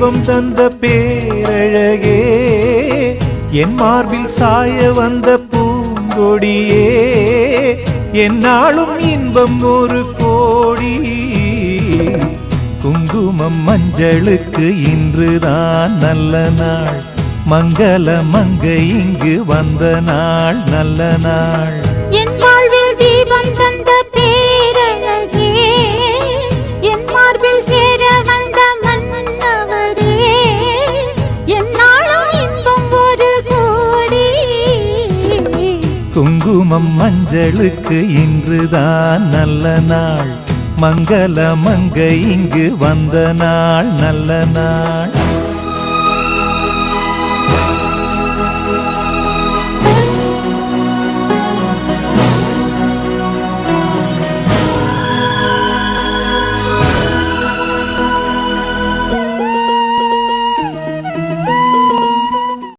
தீபம் தந்த பேரழகே, என் மார்பில் சாய வந்த பூங்கொடியே, என்னாலும் இன்பம் ஒரு கோடி. குங்குமம் மஞ்சளுக்கு இன்றுதான் நல்ல நாள், மங்கள மங்கை இங்கு வந்த நாள் நல்ல நாள். என் வாழ்வில் தீபம் தந்த பேரழகே, என் மார்பில் சேர வந்த மன்னவரே, என்னாலும் இன்பம் ஒரு கோடி. குங்குமம் மஞ்சளுக்கு இன்றுதான் நல்ல நாள், மங்கள மங்கை இங்கு வந்த நாள் நல்ல நாள்.